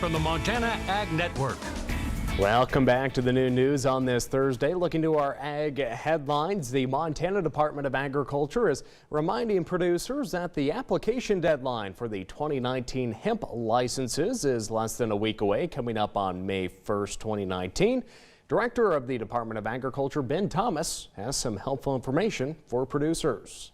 from the Montana Ag Network. Welcome back to the noon news on this Thursday. Looking to our ag headlines, the Montana Department of Agriculture is reminding producers that the application deadline for the 2019 hemp licenses is less than a week away, coming up on May 1st, 2019. Director of the Department of Agriculture, Ben Thomas, has some helpful information for producers.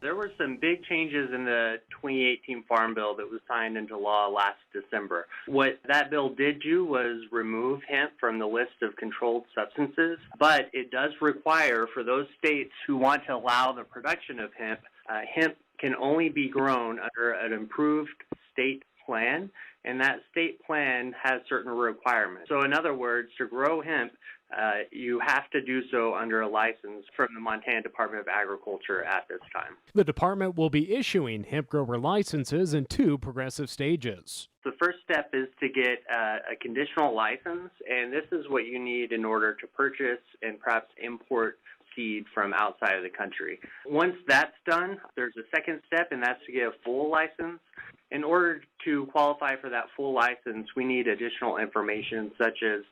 There were some big changes in the 2018 Farm Bill that was signed into law last December. What that bill did do was remove hemp from the list of controlled substances, but it does require for those states who want to allow the production of hemp, hemp can only be grown under an improved state plan, and that state plan has certain requirements. So in other words, to grow hemp, you have to do so under a license from the Montana Department of Agriculture at this time. The department will be issuing hemp grower licenses in 2 progressive stages. The first step is to get a conditional license, and this is what you need in order to purchase and perhaps import seed from outside of the country. Once that's done, there's a second step, and that's to get a full license. In order to qualify for that full license, we need additional information such as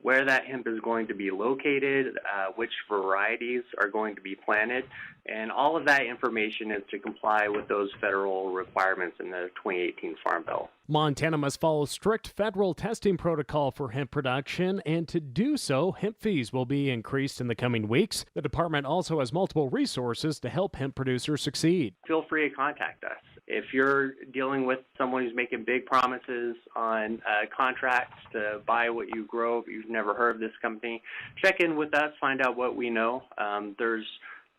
where that hemp is going to be located, which varieties are going to be planted, and all of that information is to comply with those federal requirements in the 2018 Farm Bill. Montana must follow strict federal testing protocol for hemp production, and to do so, hemp fees will be increased in the coming weeks. The department also has multiple resources to help hemp producers succeed. Feel free to contact us. If you're dealing with someone who's making big promises on contracts to buy what you grow, if you've never heard of this company, check in with us, find out what we know. There's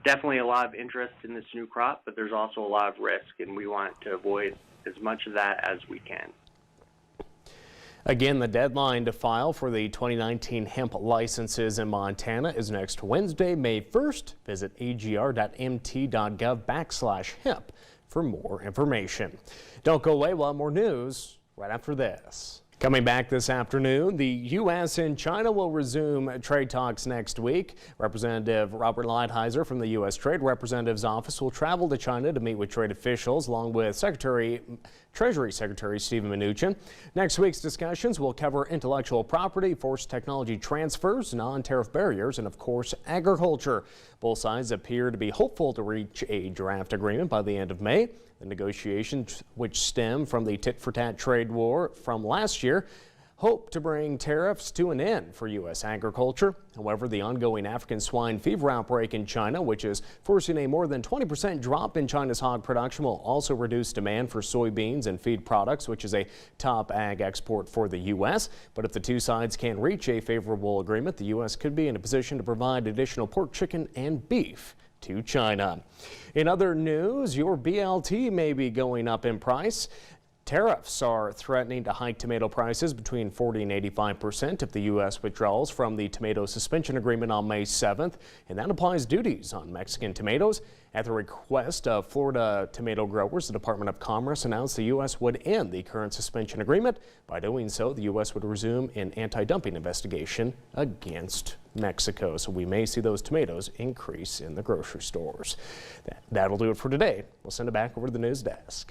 definitely a lot of interest in this new crop, but there's also a lot of risk, and we want to avoid as much of that as we can. Again, the deadline to file for the 2019 hemp licenses in Montana is next Wednesday, May 1st. Visit agr.mt.gov/hemp for more information. Don't go away, we'll have more news right after this. Coming back this afternoon, the U.S. and China will resume trade talks next week. Representative Robert Lighthizer from the U.S. Trade Representative's office will travel to China to meet with trade officials, along with Treasury Secretary Steven Mnuchin. Next week's discussions will cover intellectual property, forced technology transfers, non-tariff barriers, and of course, agriculture. Both sides appear to be hopeful to reach a draft agreement by the end of May. The negotiations, which stem from the tit-for-tat trade war from last year, hope to bring tariffs to an end for U.S. agriculture. However, the ongoing African swine fever outbreak in China, which is forcing a more than 20% drop in China's hog production, will also reduce demand for soybeans and feed products, which is a top ag export for the U.S. But if the two sides can't reach a favorable agreement, the U.S. could be in a position to provide additional pork, chicken, and beef to China. In other news, your BLT may be going up in price. Tariffs are threatening to hike tomato prices between 40 and 85% if the U.S. withdraws from the tomato suspension agreement on May 7th, and that applies duties on Mexican tomatoes. At the request of Florida tomato growers, the Department of Commerce announced the U.S. would end the current suspension agreement. By doing so, the U.S. would resume an anti-dumping investigation against Mexico. So we may see those tomatoes increase in the grocery stores. That'll do it for today. We'll send it back over to the news desk.